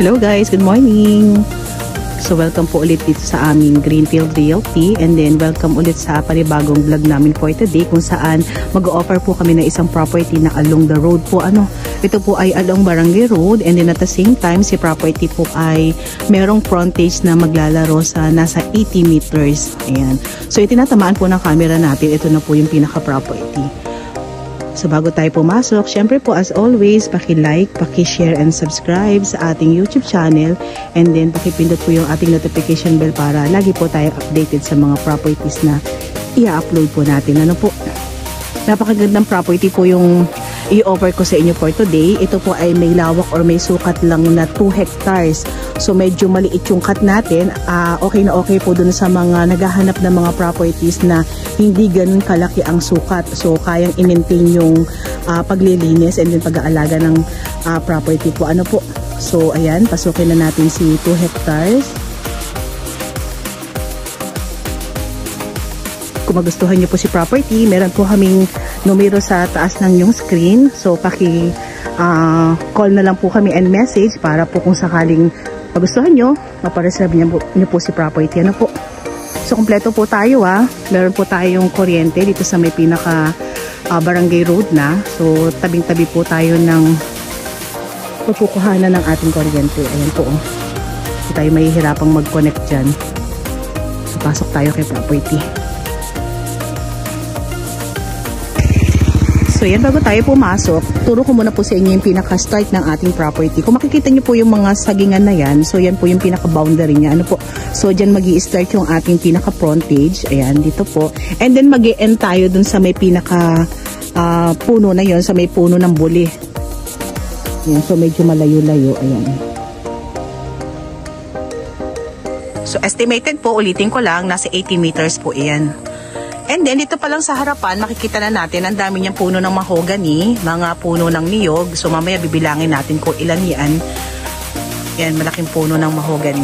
Hello guys, good morning! So welcome po ulit dito sa aming Greenfield Realty, and then welcome ulit sa panibagong vlog namin for today kung saan mag-o-offer po kami ng isang property na along the road po. Ito po ay along Barangay Road, and then at the same time si property po ay merong frontage na maglalaro sa nasa 80 meters. Ayan. So itinatamaan po ng camera natin, ito na po yung pinaka-property. So bago tayo pumasok, syempre po as always, paki-like, paki-share and subscribe sa ating YouTube channel, and then paki-pindot po yung ating notification bell para lagi po tayo updated sa mga properties na i-upload po natin. Napakagandang property po yung i-offer ko sa inyo for today. Ito po ay may lawak or may sukat lang na 2 hectares. So medyo maliit yung cut natin. Okay na okay po dun sa mga naghahanap ng mga properties na hindi ganun kalaki ang sukat. So kayang i-maintain yung paglilinis and then pag-aalaga ng property po. So ayan, pasukin na natin si 2 hectares. Kung magustuhan nyo po si property, meron po kaming numero sa taas ng yung screen. So call na lang po kami and message para po kung sakaling magustuhan nyo, mapareserve nyo po si property. So kompleto po tayo Meron po tayong kuryente dito sa may pinaka barangay road na. So tabing-tabi po tayo ng pupukuhanan ng ating kuryente. Ayan po. So tayo mahihirapang mag-connect dyan. So pasok tayo kay property. So yan, bago tayo pumasok, turo ko muna po sa inyo yung pinaka-start ng ating property. Kung makikita nyo po yung mga sagingan na yan, so yan po yung pinaka-boundary niya. So dyan magi-start yung ating pinaka-frontage. Ayan, dito po. And then magi-end tayo dun sa may pinaka puno na yon, sa may puno ng buli. Ayan, so medyo malayo-layo. Ayan. So estimated po, ulitin ko lang, nasa 80 meters po iyan. And then, dito pa lang sa harapan, makikita na natin ang dami niyang puno ng mahogany, mga puno ng niyog. So, mamaya bibilangin natin kung ilan yan. Yan, malaking puno ng mahogany.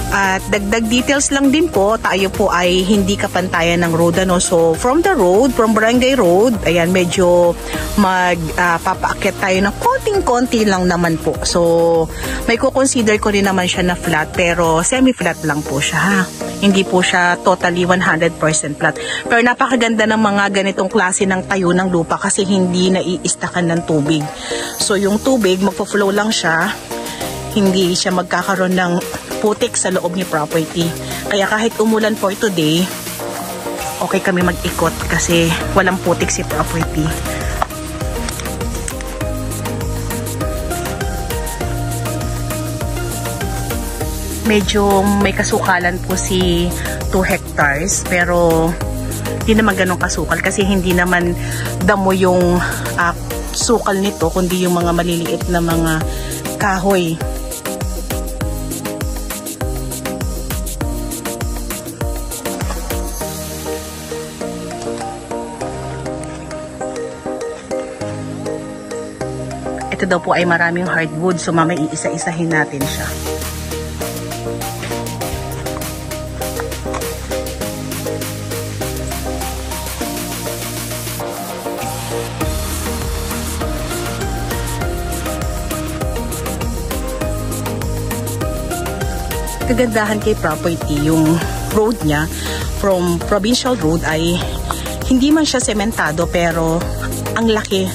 At dagdag details lang din po, tayo po ay hindi kapantayan ng road. So, from the road, from Barangay Road, ayan, medyo magpapaakyat tayo ng konting-konti lang naman po. So, may kukonsider ko rin naman siya na flat, pero semi-flat lang po siya, Hindi po siya totally 100% flat. Pero napakaganda ng mga ganitong klase ng tayo ng lupa kasi hindi naiistakan ng tubig. So yung tubig, magpo-flow lang siya. Hindi siya magkakaroon ng putik sa loob ni property. Kaya kahit umulan for today, okay kami mag-ikot kasi walang putik si property. Medyo may kasukalan po si 2 hectares pero hindi naman ganun kasukal kasi hindi naman damo yung sukal nito kundi yung mga maliliit na mga kahoy. Ito daw po ay maraming hardwood so mamaya iisa-isahin natin siya. Kagandahan kay property, yung road niya from provincial road ay hindi man siya sementado pero ang laki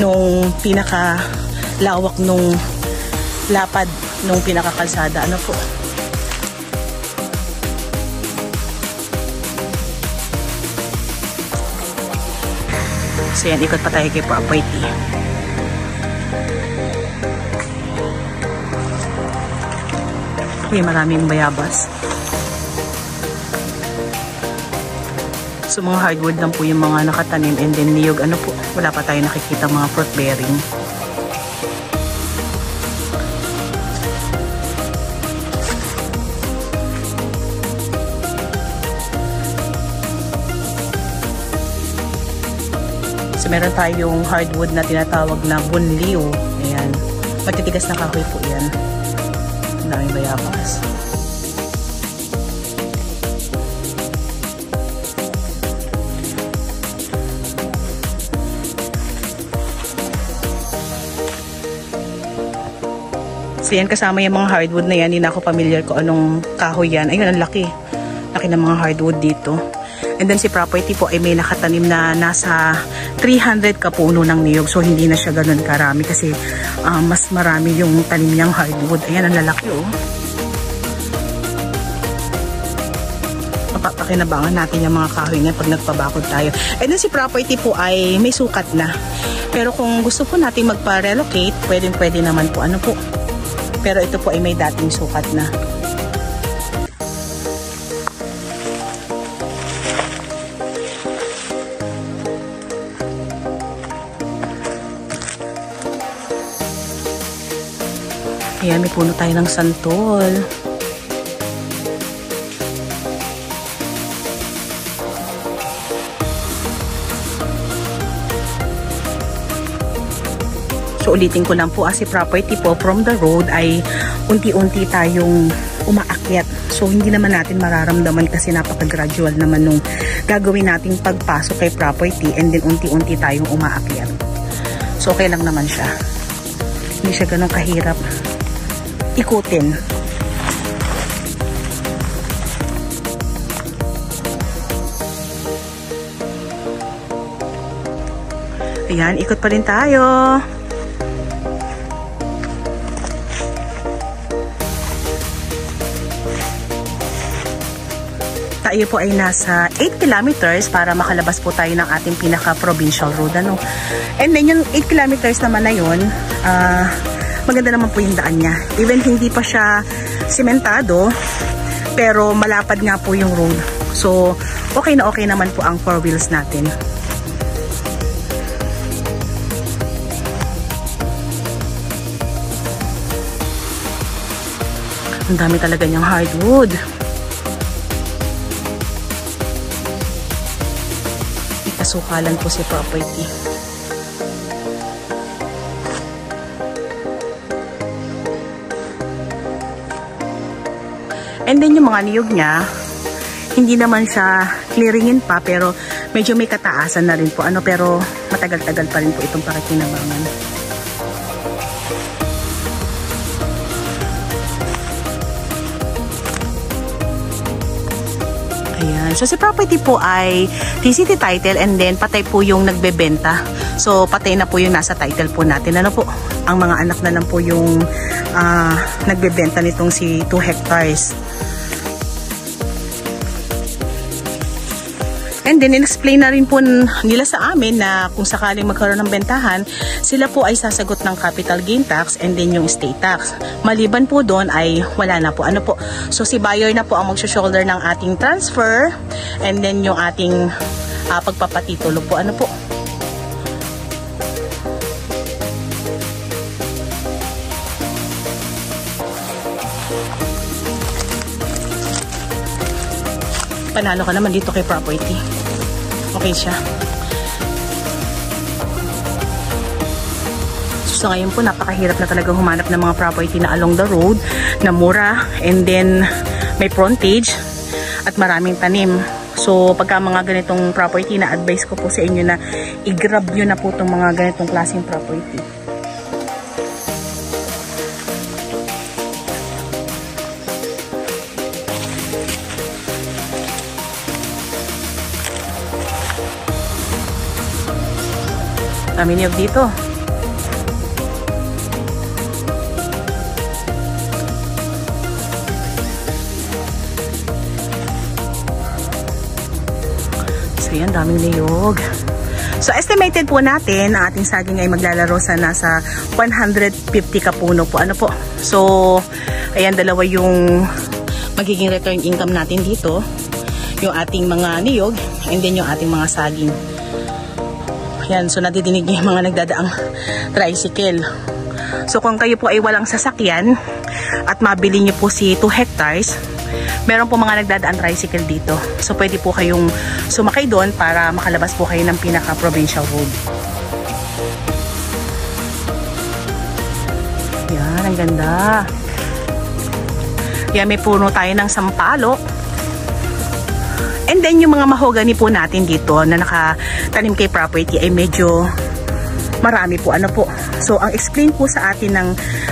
nung pinaka lawak nung lapad nung pinakakalsada. Po. So yan, ikot pa tayo kay property. Maraming bayabas. So mga hardwood lang po yung mga nakatanim and then niyog po, wala pa tayo nakikita mga fruit bearing. So meron tayong hardwood na tinatawag na bunliu. Ayan. Matitigas na kahoy po yan. Daming bayabas. So yan, kasama yung mga hardwood na yan. Hindi na ako familiar ko anong kahoy yan. Ayun, ang laki. Laki ng mga hardwood dito. And then si property po ay may nakatanim na nasa 300 kapuno ng niyog. So hindi na siya ganun karami kasi mas marami yung tanim niyang hardwood. Ayan, ang lalaki oh. Papakinabangan natin yung mga kahoy niya pag nagpabakod tayo. And then si property po ay may sukat na. Pero kung gusto po natin magpa-relocate, pwede naman po. Ano po? Pero ito po ay may dating sukat na. Ayan, may puno tayo ng santol. So ulitin ko lang po, si property po from the road ay unti-unti tayong umaakyat. So hindi naman natin mararamdaman kasi napaka-gradual naman nung gagawin nating pagpasok kay property, and then unti-unti tayong umaakyat. So okay lang naman siya. Hindi siya ganun kahirap ikutin. Ayan, ikot pa rin tayo. Tayo po ay nasa 8 kilometers para makalabas po tayo ng ating pinaka-provincial road. Ano? And then yung 8 kilometers naman na yun, maganda naman po yung daan niya. Even hindi pa siya sementado, pero malapad nga po yung road. So, okay na okay naman po ang 4 wheels natin. Ang dami talaga niyang hardwood. Ikasukalan po si property. And then yung mga niyog niya, hindi naman siya clearingin pa, pero medyo may kataasan na rin po. Pero matagal-tagal pa rin po itong pakikinabangan. Ayan. So si property po ay TCT title, and then patay po yung nagbebenta. So patay na po yung nasa title po natin. Ano po? Ang mga anak na lang po yung nagbebenta nitong si 2 hectares. And then, in-explain na rin po nila sa amin na kung sakaling magkaroon ng bentahan, sila po ay sasagot ng capital gain tax and then yung estate tax. Maliban po doon ay wala na po. Ano po? So, si buyer na po ang mag-shoulder ng ating transfer and then yung ating pagpapatitulo po. Ano po? Panalo ka naman dito kay property. Okay siya. So ngayon po, napakahirap na talagang humanap ng mga property na along the road, na mura, and then may frontage at maraming tanim. So pagka mga ganitong property, na advice ko po sa inyo na i-grab nyo na po itong mga ganitong klaseng property. Kami niyog dito. So yan, daming niyog. So estimated po natin ang ating saging ay maglalaro sa nasa 150 kapuno po. Ano po? So ayan, dalawa yung magiging return income natin dito. Yung ating mga niyog and then yung ating mga saging. Yan, so nadidinig niyo yung mga nagdadaang tricycle. So kung kayo po ay walang sasakyan at mabili niyo po si 2 hectares, meron po mga nagdadaan tricycle dito. So pwede po kayong sumakay doon para makalabas po kayo ng pinaka-provincial road. Yan, ang ganda. Yan, may puno tayo ng sampalok. And then yung mga mahogany po natin dito na nakatanim kay property ay medyo marami po, ano po. So, ang explain po sa atin ng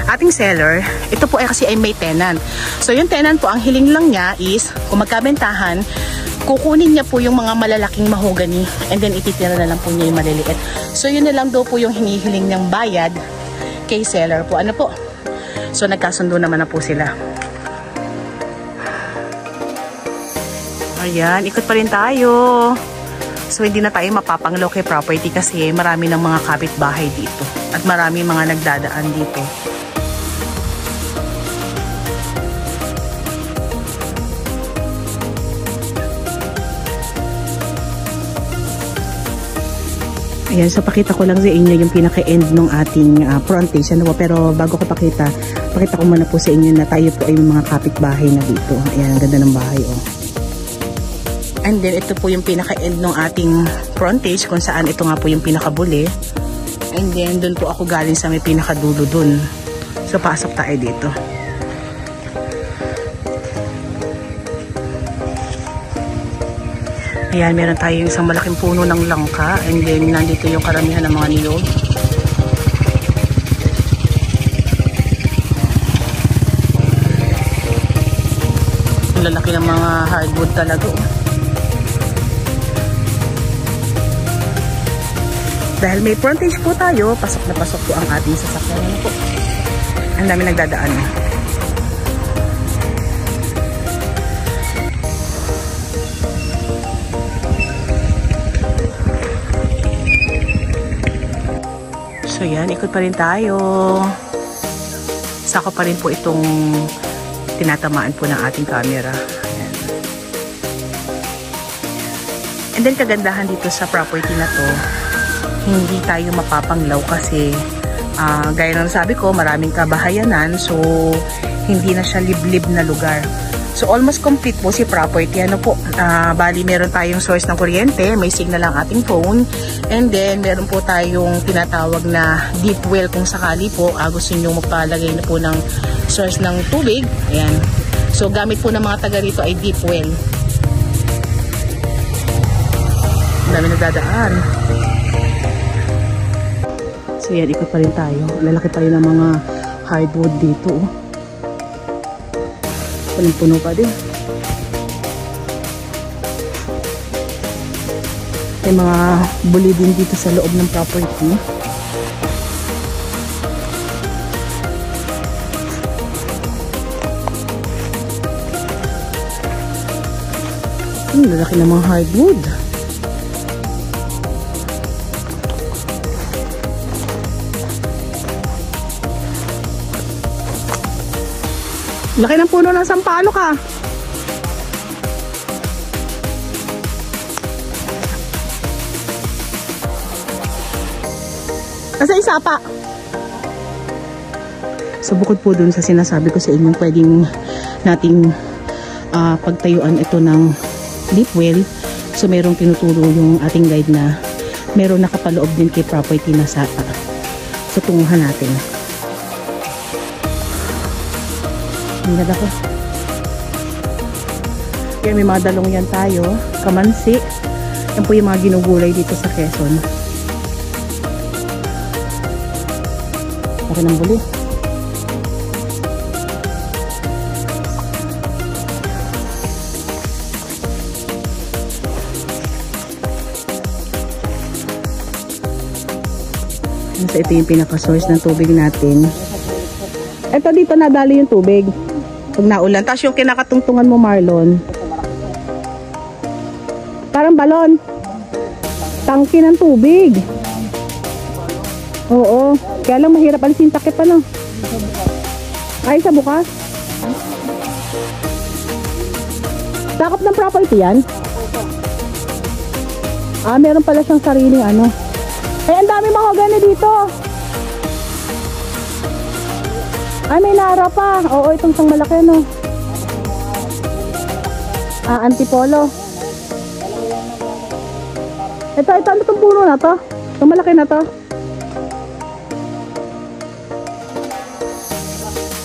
ating seller, ito po ay kasi ay may tenant. So, yung tenant po, ang hiling lang niya is, kung magkabentahan, kukunin niya po yung mga malalaking mahogany and then ititira na lang po niya yung maliliit. So, yun na lang daw po yung hinihiling niyang bayad kay seller po. Ano po? So, nagkasundo naman na po sila. Ayan, ikot pa rin tayo. So, hindi na tayo mapapanglaw kay property kasi marami ng mga kapitbahay dito. At marami mga nagdadaan dito. Ayan, so pakita ko lang sa inyo yung pinaka-end ng ating frontage. Ano po, pero bago ko pakita ko muna po sa inyo na tayo po ay mga kapitbahay na dito. Ayan, ang ganda ng bahay, oh. And then, ito po yung pinaka-end ng ating frontage kung saan ito nga po yung pinaka-buli. And then, dun po ako galing sa may pinaka-dulo dun. So, pasok tayo dito. Ayan, meron tayong isang malaking puno ng langka. And then, nandito yung karamihan ng mga niyog. Ang lalaki ng mga hardwood talaga. Dahil may frontage po tayo, pasok na pasok po ang ating sasakyan. Ano po? Ang dami nagdadaan. So yan, ikot pa rin tayo. Sako pa rin po itong tinatamaan po ng ating camera. Ayan. And then kagandahan dito sa property na to, hindi tayo mapapanglaw kasi gaya ng sabi ko, maraming kabahayanan, so hindi na siya liblib na lugar. So almost complete po si property. Ano po, bali meron tayong source ng kuryente, may signal ang ating phone, and then meron po tayong tinatawag na deep well kung sakali po gusto nyo magpalagay na po ng source ng tubig. Ayan. So gamit po ng mga taga rito ay deep well. Ang dami nagdadaan. So yan, ikot pa rin tayo. Lalaki pa rin ng mga hardwood dito. Punong-puno pa din. May mga buli din dito sa loob ng property. Lalaki ng mga hardwood. Laki ng puno ng sampalok ah. Nasa isa pa. So bukod po dun sa sinasabi ko sa inyo, pwedeng nating pagtayuan ito ng deep well. So merong tinuturo yung ating guide na merong nakapaloob din kay property na sata. So tunguhan natin. Hindi na ako. Kaya may mga dalong yan tayo. Kamansi. Yan po yung mga ginugulay dito sa Quezon. Laki ng buli. So ito yung pinaka-source ng tubig natin. Ito dito nadali yung tubig. Pag naulan. Tapos yung kinakatungtungan mo, Marlon, parang balon. Tangki ng tubig. Oo. Kaya lang mahirap alisin takip ano. Ay, sa bukas. Takap ng property yan? Meron pala siyang sariling ano. Ang dami mahogany dito. May nara pa. Oo, itong sang malaki, no? Antipolo. Ito, ano itong puno na to? Itong malaki na to?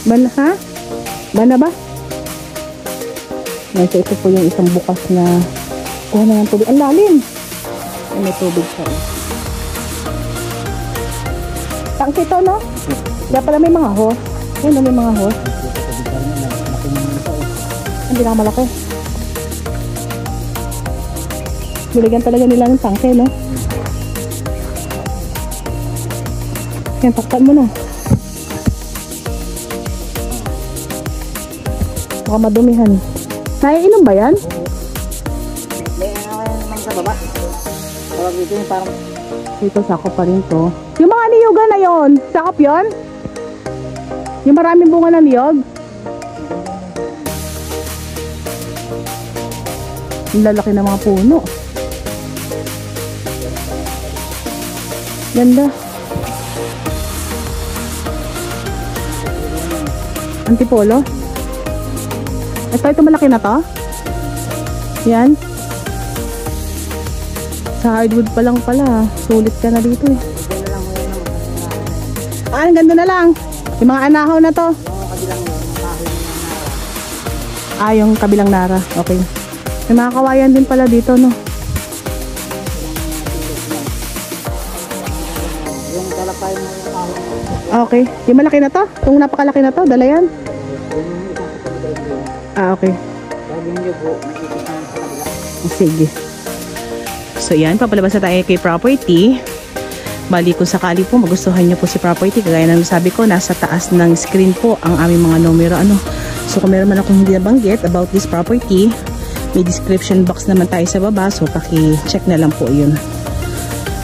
Ha? Bana ba? So, ito po yung isang bukas na kuha na ng tubig. Ang lalim. May tubig siya. Tangke to, no? Kaya pala may mga hose. Ayun, may mga hose. Hindi na malaki. Nilagyan talaga nila ng tangke, no? Yan, takpan mo na. Baka madumihan. Naiinom ba yan? May naman sa baba. Tawag dito yung parang... Dito, sakop pa rin to. Yung mga niyugan na yon, sakop yon? Yung maraming bunga ng niyog? Yung lalaki ng mga puno. Ganda. Antipolo? Ito malaki na to? Yan. Sa hardwood pa lang pala. Sulit ka na dito eh. Ah, ang ganda na lang. Yung mga anahaw na to. Yung kabilang nara. Okay. May mga kawayan din pala dito, no? Yung talapay mo yung ahon. Okay. Yung malaki na to? Kung napakalaki na to, dala yan? Okay. Sige. So yan, papalabas na tayo kay property. Bali kung sakali po magustuhan nyo po si property, kagaya ng sabi ko, nasa taas ng screen po ang aming mga numero. So kung meron man akong hindi nabanggit about this property, may description box naman tayo sa baba, so paki-check na lang po yun.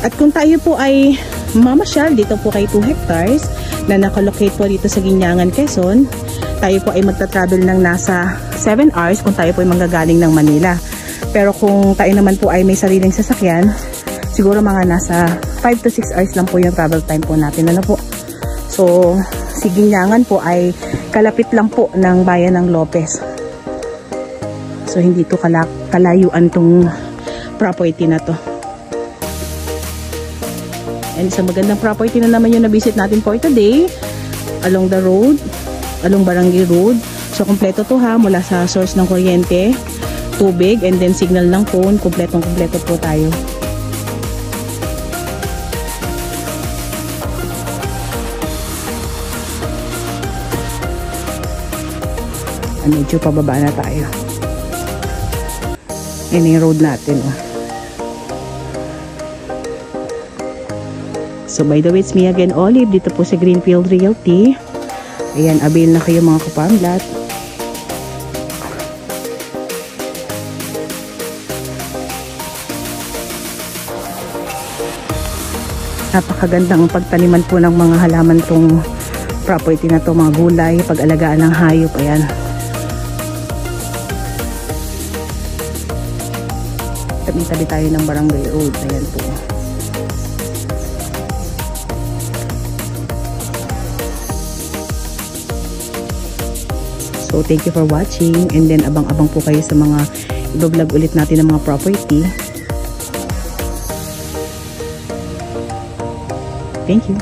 At kung tayo po ay mamasyal dito po kay 2 hectares na nakalocate po dito sa Guinyangan, Quezon, tayo po ay magta-travel ng nasa 7 hours kung tayo po ay manggagaling ng Manila. Pero kung tayo naman po ay may sariling sasakyan, siguro mga nasa 5 to 6 hours lang po yung travel time po natin. Ano po? So, si Guinyangan po ay kalapit lang po ng bayan ng Lopez. So, hindi to kalayuan tong property na to. And isang magandang property na naman yung na-visit natin for today. Along the road, along Barangay Road. So, kompleto to ha, mula sa source ng kuryente, tubig, and then signal ng phone. Kompleto po tayo. Medyo pababa na tayo. Yan yung road natin. So, by the way, it's me again, Olive. Dito po sa Greenfield Realty. Ayan, avail na kayo mga kapamlat. Napakagandang pagtaniman po ng mga halaman tong property na to, mga gulay, pag-alagaan ng hayop. Ayan. Tabi-tabi tayo ng Barangay Road. Ayan po. So, thank you for watching. And then, abang-abang po kayo sa mga i-vlog ulit natin ng mga property. Thank you.